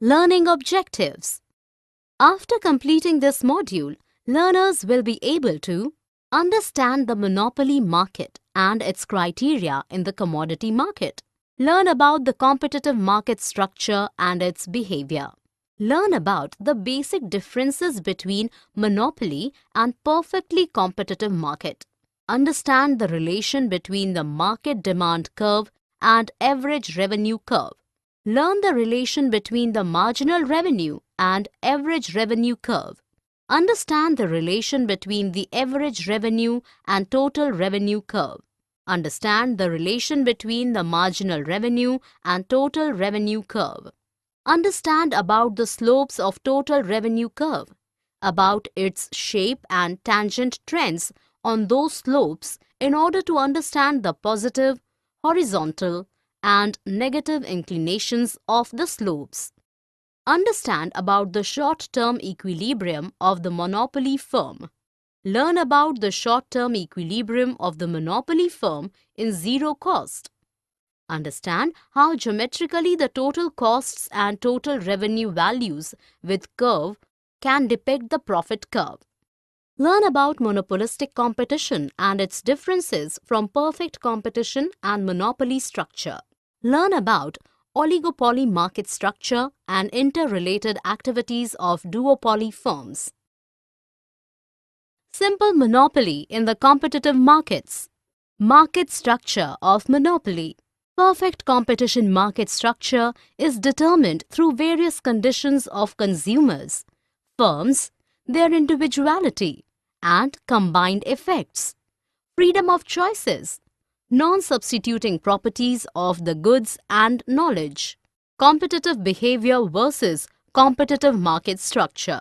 Learning objectives. After completing this module, learners will be able to understand the monopoly market and its criteria in the commodity market. Learn about the competitive market structure and its behavior. Learn about the basic differences between monopoly and perfectly competitive market. Understand the relation between the market demand curve and average revenue curve. Learn the relation between the marginal revenue and average revenue curve. Understand the relation between the average revenue and total revenue curve. Understand the relation between the marginal revenue and total revenue curve. Understand about the slopes of total revenue curve, about its shape and tangent trends on those slopes in order to understand the positive, horizontal, and negative inclinations of the slopes. Understand about the short-term equilibrium of the monopoly firm. Learn about the short-term equilibrium of the monopoly firm in zero cost. Understand how geometrically the total costs and total revenue values with curve can depict the profit curve. Learn about monopolistic competition and its differences from perfect competition and monopoly structure. Learn about oligopoly market structure and interrelated activities of duopoly firms. Simple monopoly in the competitive markets. Market structure of monopoly. Perfect competition market structure is determined through various conditions of consumers, firms, their individuality, and combined effects. Freedom of choices. Non-substituting properties of the goods and knowledge. Competitive behavior versus competitive market structure.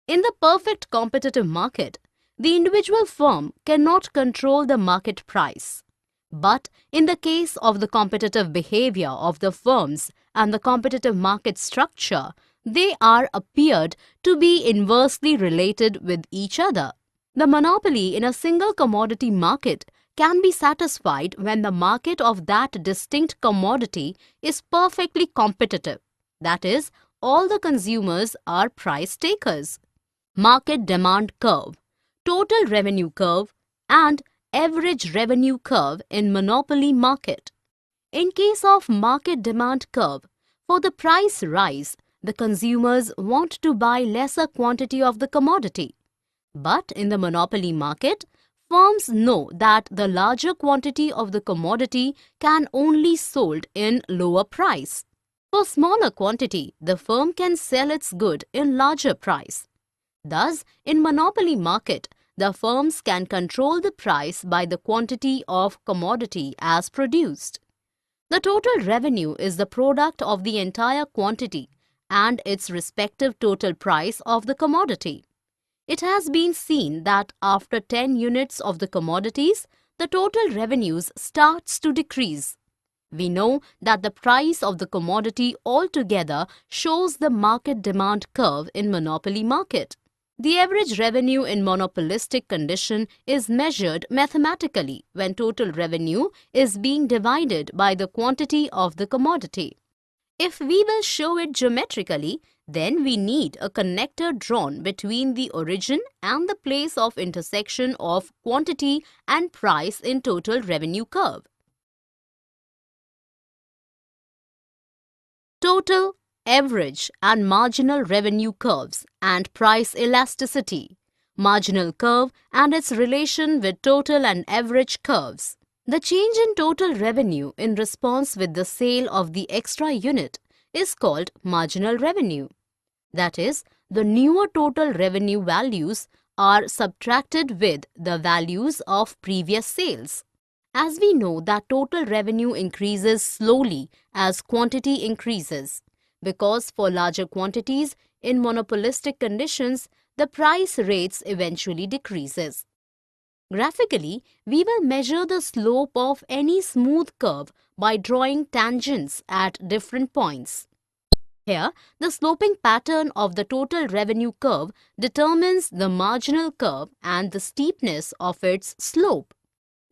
In the perfect competitive market, the individual firm cannot control the market price. But in the case of the competitive behavior of the firms and the competitive market structure, they are appeared to be inversely related with each other. The monopoly in a single commodity market can be satisfied when the market of that distinct commodity is perfectly competitive. That is, all the consumers are price takers. Market demand curve, total revenue curve, and average revenue curve in monopoly market. In case of market demand curve, for the price rise, the consumers want to buy lesser quantity of the commodity. But in the monopoly market, firms know that the larger quantity of the commodity can only sold in lower price. For smaller quantity, the firm can sell its good in larger price. Thus, in monopoly market, the firms can control the price by the quantity of commodity as produced. The total revenue is the product of the entire quantity and its respective total price of the commodity. It has been seen that after 10 units of the commodities, the total revenues starts to decrease. We know that the price of the commodity altogether shows the market demand curve in monopoly market. The average revenue in monopolistic condition is measured mathematically when total revenue is being divided by the quantity of the commodity. If we will show it geometrically, then we need a connector drawn between the origin and the place of intersection of quantity and price in total revenue curve. Total, average and marginal revenue curves and price elasticity. Marginal curve and its relation with total and average curves. The change in total revenue in response with the sale of the extra unit is called marginal revenue. That is, the newer total revenue values are subtracted with the values of previous sales. As we know that total revenue increases slowly as quantity increases, because for larger quantities in monopolistic conditions, the price rates eventually decreases. Graphically, we will measure the slope of any smooth curve by drawing tangents at different points. Here, the sloping pattern of the total revenue curve determines the marginal curve and the steepness of its slope.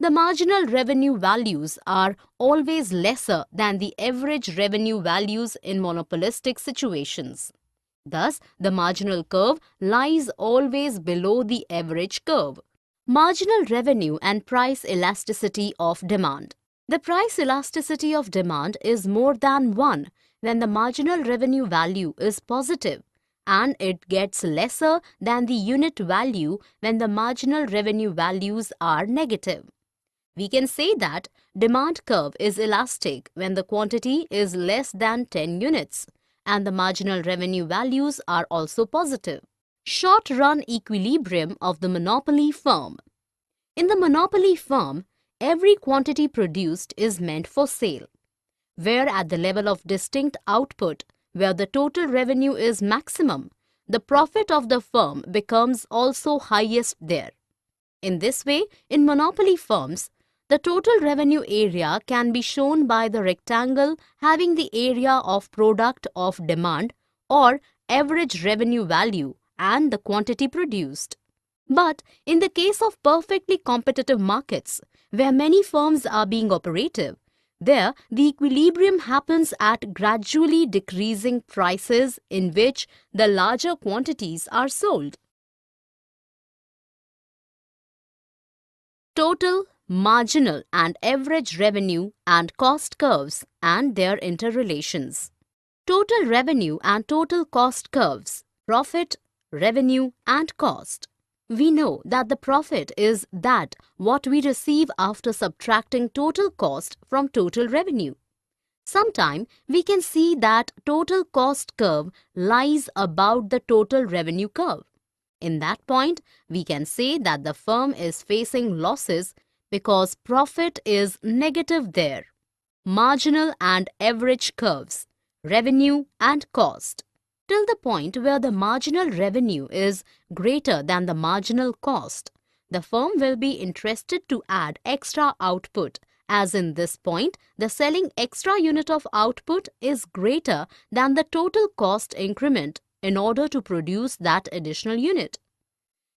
the marginal revenue values are always lesser than the average revenue values in monopolistic situations. Thus, the marginal curve lies always below the average curve. Marginal revenue and price elasticity of demand. The price elasticity of demand is more than 1 when the marginal revenue value is positive, and it gets lesser than the unit value when the marginal revenue values are negative. We can say that demand curve is elastic when the quantity is less than 10 units and the marginal revenue values are also positive. Short-run equilibrium of the monopoly firm. In the monopoly firm, every quantity produced is meant for sale, where at the level of distinct output, where the total revenue is maximum, the profit of the firm becomes also highest there. In this way, in monopoly firms, the total revenue area can be shown by the rectangle having the area of product of demand or average revenue value and the quantity produced. But in the case of perfectly competitive markets, where many firms are being operative, there the equilibrium happens at gradually decreasing prices in which the larger quantities are sold. Total, marginal and average revenue and cost curves and their interrelations. Total revenue and total cost curves. Profit, revenue and cost. We know that the profit is that what we receive after subtracting total cost from total revenue. Sometime we can see that total cost curve lies about the total revenue curve. In that point, we can say that the firm is facing losses because profit is negative there. Marginal and average curves, revenue and cost. Till the point where the marginal revenue is greater than the marginal cost, the firm will be interested to add extra output, as in this point, the selling extra unit of output is greater than the total cost increment in order to produce that additional unit.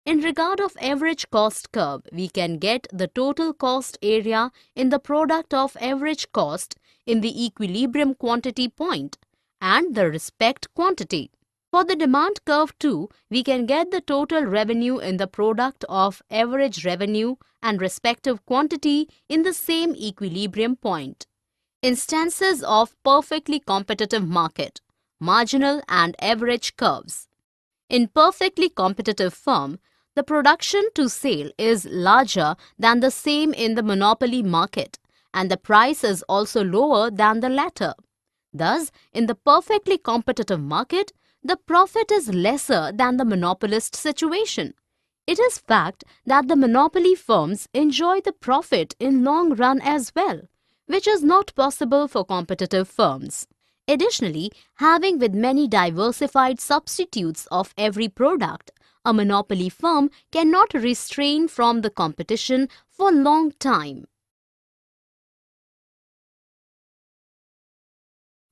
In regard of average cost curve, we can get the total cost area in the product of average cost in the equilibrium quantity point and the respect quantity. For the demand curve too, we can get the total revenue in the product of average revenue and respective quantity in the same equilibrium point. Instances of perfectly competitive market, marginal and average curves. In perfectly competitive firm, the production to sale is larger than the same in the monopoly market, and the price is also lower than the latter. Thus, in the perfectly competitive market, the profit is lesser than the monopolist situation. It is fact that the monopoly firms enjoy the profit in long run as well, which is not possible for competitive firms. Additionally, having with many diversified substitutes of every product, a monopoly firm cannot restrain from the competition for long time.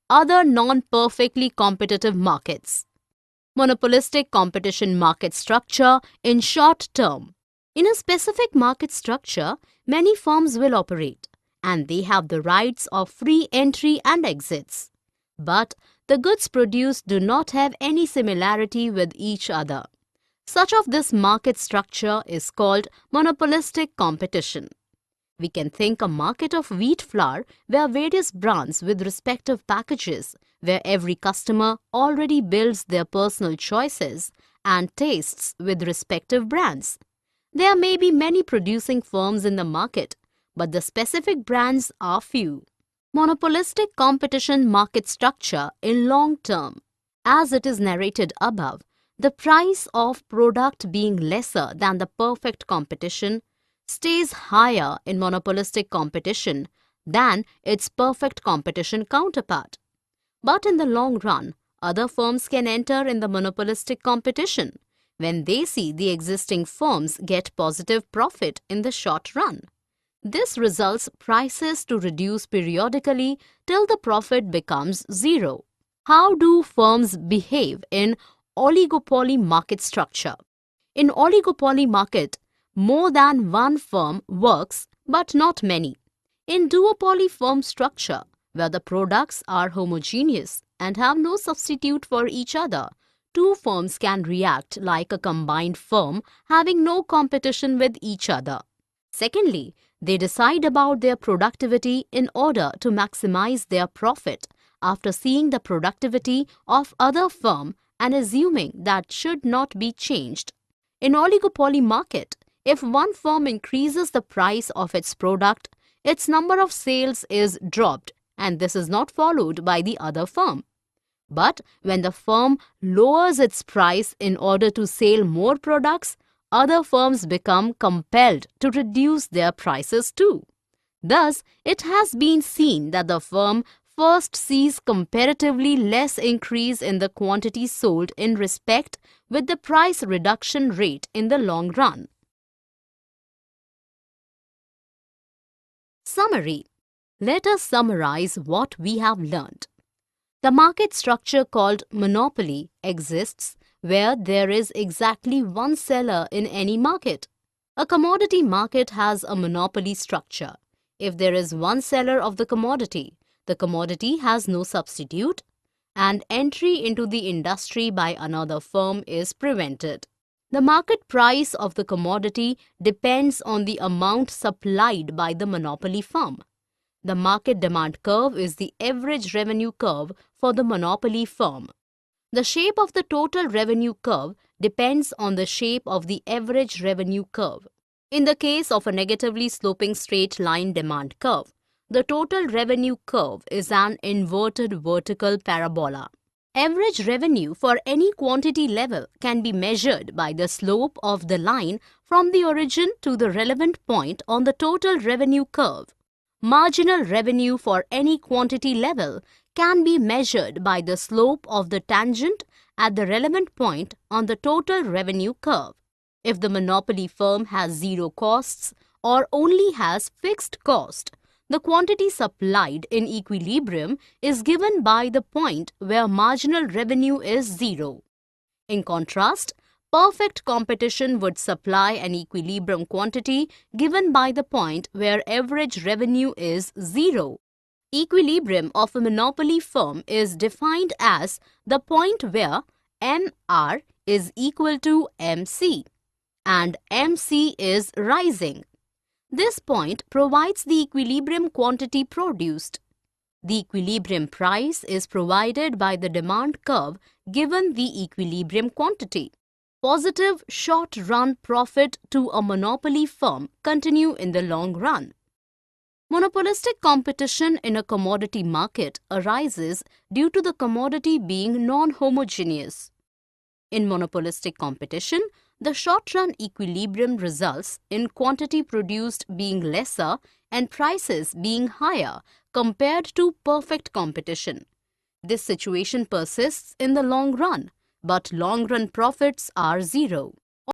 Other non-perfectly competitive markets. Monopolistic competition market structure in short term. In a specific market structure, many firms will operate, and they have the rights of free entry and exits. But the goods produced do not have any similarity with each other. Such of this market structure is called monopolistic competition. We can think a market of wheat flour where various brands with respective packages, where every customer already builds their personal choices and tastes with respective brands. There may be many producing firms in the market, but the specific brands are few. Monopolistic competition market structure in long term. As it is narrated above, the price of product being lesser than the perfect competition stays higher in monopolistic competition than its perfect competition counterpart. But in the long run, other firms can enter in the monopolistic competition when they see the existing firms get positive profit in the short run. This results prices to reduce periodically till the profit becomes zero. How do firms behave in oligopoly market structure? In oligopoly market, more than one firm works but not many. In duopoly firm structure, where the products are homogeneous and have no substitute for each other, two firms can react like a combined firm having no competition with each other. Secondly, they decide about their productivity in order to maximize their profit after seeing the productivity of other firm and assuming that should not be changed. In oligopoly market, if one firm increases the price of its product, its number of sales is dropped and this is not followed by the other firm. But when the firm lowers its price in order to sell more products, other firms become compelled to reduce their prices too. Thus, it has been seen that the firm first sees comparatively less increase in the quantity sold in respect with the price reduction rate in the long run. Summary. Let us summarize what we have learned. The market structure called monopoly exists where there is exactly one seller in any market. A commodity market has a monopoly structure. If there is one seller of the commodity has no substitute, and entry into the industry by another firm is prevented. The market price of the commodity depends on the amount supplied by the monopoly firm. The market demand curve is the average revenue curve for the monopoly firm. The shape of the total revenue curve depends on the shape of the average revenue curve. In the case of a negatively sloping straight line demand curve, the total revenue curve is an inverted vertical parabola. Average revenue for any quantity level can be measured by the slope of the line from the origin to the relevant point on the total revenue curve. Marginal revenue for any quantity level can be measured by the slope of the tangent at the relevant point on the total revenue curve. If the monopoly firm has zero costs or only has fixed cost, the quantity supplied in equilibrium is given by the point where marginal revenue is zero. In contrast, perfect competition would supply an equilibrium quantity given by the point where average revenue is zero. Equilibrium of a monopoly firm is defined as the point where MR is equal to MC and MC is rising. This point provides the equilibrium quantity produced. The equilibrium price is provided by the demand curve given the equilibrium quantity. Positive short-run profit to a monopoly firm continue in the long run. Monopolistic competition in a commodity market arises due to the commodity being non-homogeneous. In monopolistic competition, the short-run equilibrium results in quantity produced being lesser and prices being higher compared to perfect competition. This situation persists in the long run, but long-run profits are zero.